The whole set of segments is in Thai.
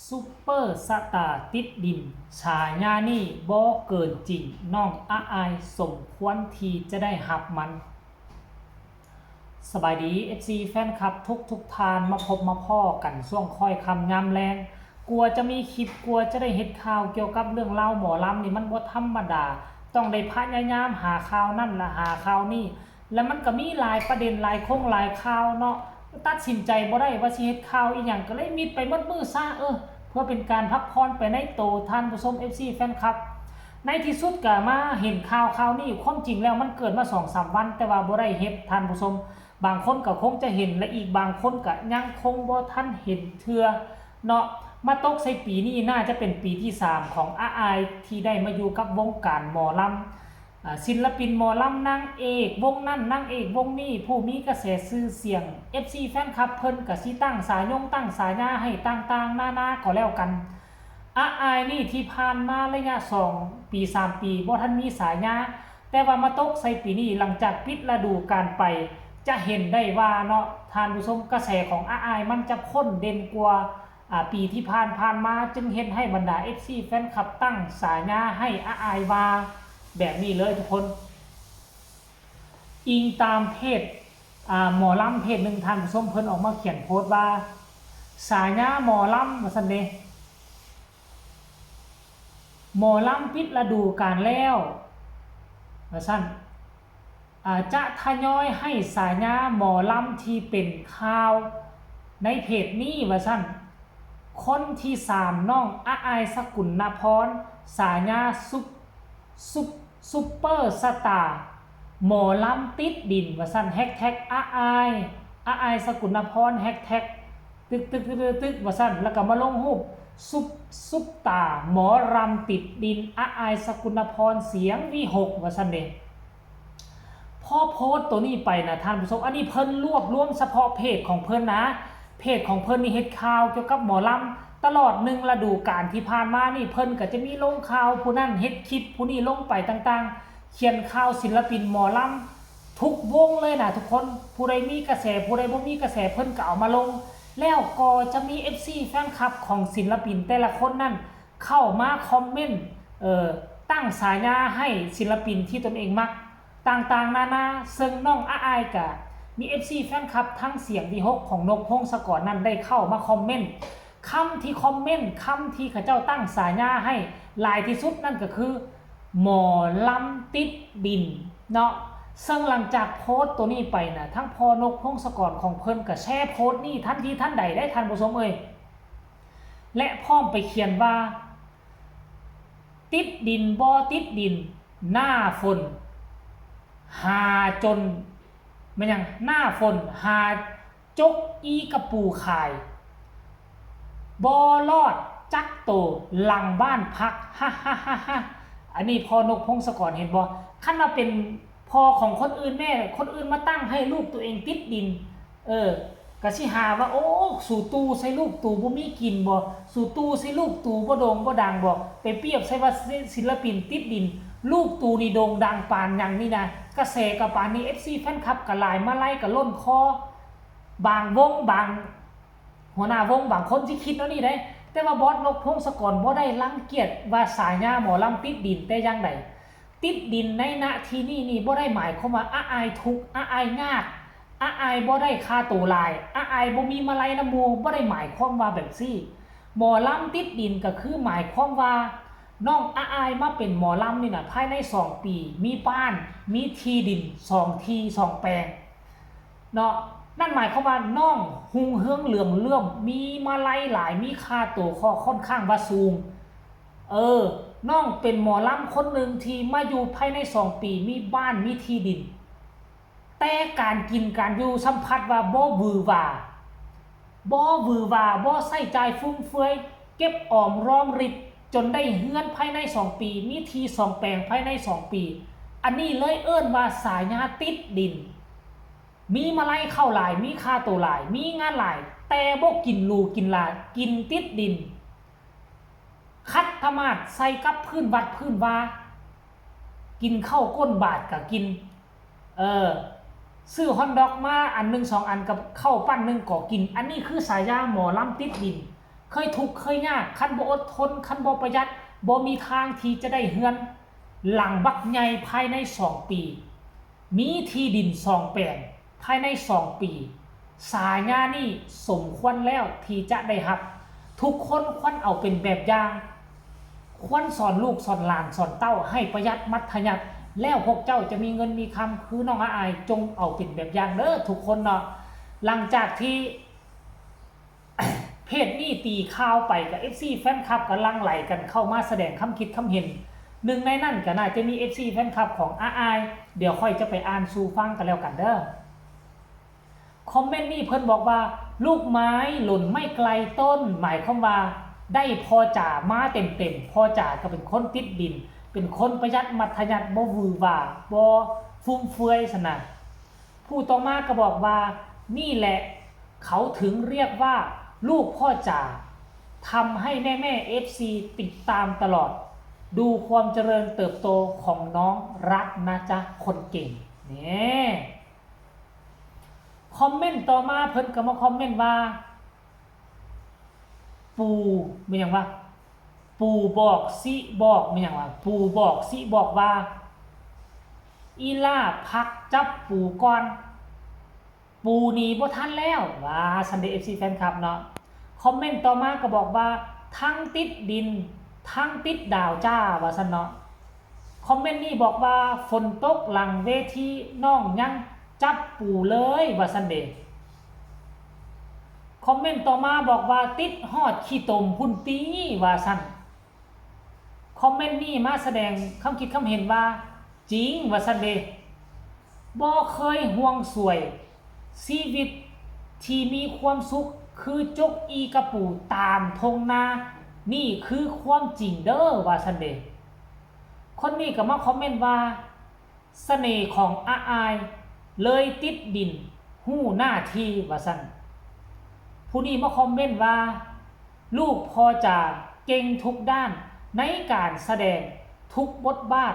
ซุปเปอร์สตาร์ติดดินฉายานี่บ่เกินจริงน้องอาอายสมควรที่จะได้หับมันสบายดี FC แฟนคลับทุกทานมาพบมาพ่อกันช่วงค่อยคำยามแรงกลัวจะมีคลิปกลัวจะได้เห็นข่าวเกี่ยวกับเรื่องเล่าหมอลำนี่มันบ่ธรรมดาต้องได้พยายามหาข่าวนั่นละหาข่าวนี่แล้วมันก็มีหลายประเด็นหลายหลายข่าวเนาะตัดสินใจบ่ได้ว่าสิเฮ็ดข่าวอีหยังก็เลยมิดไปหมดมือซะเพื่อเป็นการพักผ่อนไปในโตท่านผู้ชม FC แฟนคลับในที่สุดก็มาเห็นข่าวนี้ความจริงแล้วมันเกิดมา 2-3 วันแต่ว่าบ่ได้เฮ็ดท่านผู้ชมบางคนก็คงจะเห็นและอีกบางคนก็ยังคงบ่ทันเห็นเทื่อเนาะมาตกใส่ปีนี้น่าจะเป็นปีที่3ของอาอายที่ได้มาอยู่กับวงการหมอลำศิลปินหมอลำนางเอกวงนั่นนางเอกวงนี้ผู้มีกระแสชื่อเสียง FC แฟนคลับเพิ่นก็สิตั้งสายตั้งสายหน้าให้ต่างๆนาก็แล้วกันอาอายนี่ที่ผ่านมาระยะ2ปี3ปีบ่ทันมีสายหน้าแต่ว่ามาตกใส่ปีนี้หลังจากปิดฤดูกาลไปจะเห็นได้ว่าเนาะท่านผู้ชมกระแสของอาอายมันจะข้นเด่นกว่าปีที่ผ่านมาจึงเห็นให้บรรดา FC แฟนคลับตั้งสายหน้าให้อาอายว่าแบบนี้เลยทุกคนอิงตามเพจหมอลำเพจหนึ่งท่านผู้ชมเพิ่นออกมาเขียนโพสต์ว่าสายหน้าหมอลำว่าซั่นเด้หมอลำปิดฤดูกาลแล้วว่าซั่นจะทยอยให้สายหน้าหมอลำที่เป็นข่าวในเพจนี้ว่าซั่นคนที่3น้องอาอายสกุลนพรสายหน้าซุปเปอร์สตาร์หมอลำติดดินว่าซั่นแฮชแท็กอาอายสกุลนพรแฮชแท็กตึกว่าซั่นแล้วก็มาลงรูปซุปตาหมอลำติดดินอาอายสกุลนพรเสียงวิหกว่าซั่นเด้พอโพสต์ตัวนี้ไปนะท่านผู้ชมอันนี้เพิ่นรวบรวมเฉพาะเพจของเพิ่นนะเพจของเพิ่นนี่เฮ็ดข่าวเกี่ยวกับหมอลำตลอด1ฤดูกาลที่ผ่านมานี่เพิ่นก็จะมีลงข่าวผู้นั้นเฮ็ดคลิปผู้นี้ลงไปต่างๆเขียนข่าวศิลปินหมอลำทุกวงเลยนะทุกคนผู้ใดมีกระแสผู้ใดบ่มีกระแสเพิ่นก็เอามาลงแล้วก็จะมี FC แฟนคลับของศิลปินแต่ละคนนั้นเข้ามาคอมเมนต์ตั้งฉายาให้ศิลปินที่ตนเองมักต่างๆนานาซึ่งน้องอาอายกะมี FC แฟนคลับทั้งเสียงวิหกของนกพงศกรนั้นได้เข้ามาคอมเมนต์คำที่คอมเมนต์คำที่เขาเจ้าตั้งฉายาให้หลายที่สุดนั่นก็คือหมอลำติดดินเนาะซึ่งหลังจากโพสต์ตัวนี้ไปนะทั้งพอนกพงศกรของเพิ่นก็แชร์โพสต์นี้ทันทีทันใดได้ทันผู้ชมและพร้อมไปเขียนว่าติดดินบ่ติดดินหน้าฝนหาจนมันยังหน้าฝนหาจกอีกระปูขายบอลอดจักโตหลังบ้านพักฮ่าอันนี้พอนกพงศกรเห็นบ่คันว่าเป็นพอของคนอื่นแน่คนอื่นมาตั้งให้ลูกตัวเองติดดินก็สิหาว่าโอ้สู่ตูใส่ลูกตูบ่มีกินบ่สู่ตูใส่ลูกตูบ่โด่งบ่ดังบ่ไปเปรียบใส่ว่าศิลปินติดดินลูกตูนี่โด่งดังปานหยังนี่นะกระแสกับปานนี้ FC แฟนคลับก็หลายมาไล่ก็ล้นคอบางวงบางหัวหน้าวงบางคนที่คิดแล้วนี่ได้แต่ว่าบอสนกพงศกรบ่ได้รังเกียจว่าสายหน้าหมอลำติดดินแต่อย่างใดติดดินในณที่นี่บ่ได้หมายความว่าอาอายทุกข์อาอายยากอาอายบ่ได้ค่าตัวหลายอาอายบ่มีมาลัยน้ำมูบ่ได้หมายความว่าแบบซี่หมอลำติดดินก็คือหมายความว่าน้องอาอายมาเป็นหมอลำนี่น่ะภายใน2ปีมีบ้านมีที่ดิน2ที่2แปลงเนาะนั่นหมายความว่าน้องหุงเฮืองเหลื่อมมีมาลัยหลายมีค่าตัวค่อนข้างว่าสูงน้องเป็นหมอลำคนหนึ่งที่มาอยู่ภายใน2ปีมีบ้านมีที่ดินแต่การกินการอยู่สัมผัสว่าบ่หวือหวาบ่ใส่ใจฟุ่มเฟือยเก็บออมรอมริบจนได้เฮือนภายใน2ปีมีที่2แปลงภายใน2ปีอันนี้เลยเอิ้นว่าสายญาติดดินมีมาลัยเข้าหลายมีค่าตัวหลายมีงานหลายแต่บ่กินลูกินหลานกินติดดินคัดธรรมาสใส่กับพื้นวัดพื้นวากินข้าวก้นบาทก็กินซื้อฮอทดอกมาอัน1-2อันกับข้าวปั้น1ก็กินอันนี้คือสายาหมอลำติดดิน เคยทุกข์เคยยากคันบ่อดทนคันบ่ประหยัดบ่มีทางที่จะได้เฮือนหลังบักใหญ่ภายใน2ปีมีที่ดิน2แปลงภายใน2ปีสายงานนี่สมควรแล้วที่จะได้รับทุกคนควรเอาเป็นแบบอย่างควรสอนลูกสอนหลานสอนเต้าให้ประหยัดมัธยัสถ์แล้วพวกเจ้าจะมีเงินมีคำคือน้องอายจงเอาเป็นแบบอย่างเด้อทุกคนเนาะหลังจากที่ เพจนี้ตีข่าวไปกับ FC แฟนคลับกำลังไหลกันเข้ามาแสดงคำคิดคำเห็นหนึ่งในนั้นก็น่าจะมี FC แฟนคลับของอายเดี๋ยวค่อยจะไปอ่านสู่ฟังกันแล้วกันเด้อคอมเมนต์นี้เพิ่นบอกว่าลูกไม้หล่นไม่ไกลต้นหมายความว่าได้พอจ่ามาเต็มๆพอจ่าก็เป็นคนติดดินเป็นคนประหยัดมัธยัสถ์บ่วือหวาบ่ฟุ่มเฟือยสนะผู้ต่อมาก็บอกว่านี่แหละเขาถึงเรียกว่าลูกพ่อจ่าทำให้แม่ๆ FC ติดตามตลอดดูความเจริญเติบโตของน้องรักนะจ๊ะคนเก่งนี่คอมเมนต์ต่อมาเพิ่นก็มาคอมเมนต์ว่าปูเป็นอย่างว่าปูบอกสิบอกเป็นอย่างว่าปูบอกสิบอกว่าอีล่าพักจับปูก่อนปูนี่บ่ทันแล้วว่าซันเดย์ FC แฟนคลับเนาะคอมเมนต์ต่อมาก็บอกว่าทั้งติดดินทั้งติดดาวจ้าว่าซั่นเนาะคอมเมนต์นี้บอกว่าฝนตกหลังเวทีน้องยังจับปูเลยว่าซั่นเดย์คอมเมนต์ต่อมาบอกว่าติดฮอดขี้ตมพุ่นตีว่าซั่นคอมเมนต์นี้มาแสดงคำคิดคำเห็นว่าจริงว่าซั่นเดย์บ่เคยห่วงสวยชีวิตที่มีความสุขคือจกอีกระปูตามทงนานี่คือความจริงเด้อว่าซั่นเดคนนี้ก็มาคอมเมนต์ว่าเสน่ห์ของอายเลยติดดินหู้หน้าที่ว่าซั่นผู้นี้มาคอมเมนต์ว่าลูกพอจะเก่งทุกด้านในการแสดงทุกบทบาท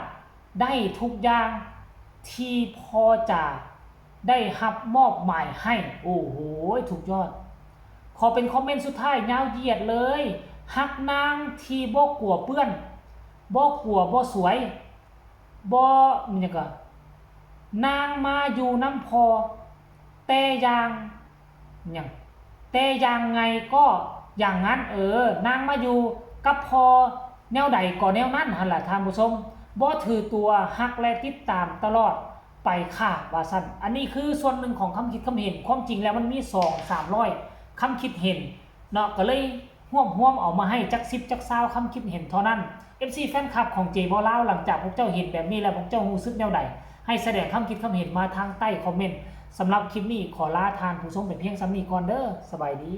ได้ทุกอย่างที่พอจะได้รับมอบหมายให้โอ้โหถูกยอดขอเป็นคอมเมนต์สุดท้ายยาวเหยียดเลยฮักนางที่บ่กลัวเปื้อนบ่กลัวบ่สวยบ่มันยังก็นางมาอยู่น้ำพอแต่อย่างยังแต่อย่างไงก็อย่างนั้นนางมาอยู่กับพอแนวใดก็แนวนั้นหั่นล่ะท่านผู้ชมบ่ถือตัวฮักและติดตามตลอดไปค่ะว่าซั่นอันนี้คือส่วนหนึ่งของคำคิดคำเห็นความจริงแล้วมันมี2-300คำคิดเห็นเนาะก็เลยร่วมเอามาให้จัก10จัก20คำคิดเห็นเท่านั้น FC แฟนคลับของเจบ่ลาวหลังจากพวกเจ้าเห็นแบบนี้แล้วพวกเจ้ารู้สึกแนวใดให้แสดงคำคิดคำเห็นมาทางใต้คอมเมนต์สำหรับคลิปนี้ขอลาทานผู้ชมเป็นเพียงซ้ำนี้ก่อนเด้อสบายดี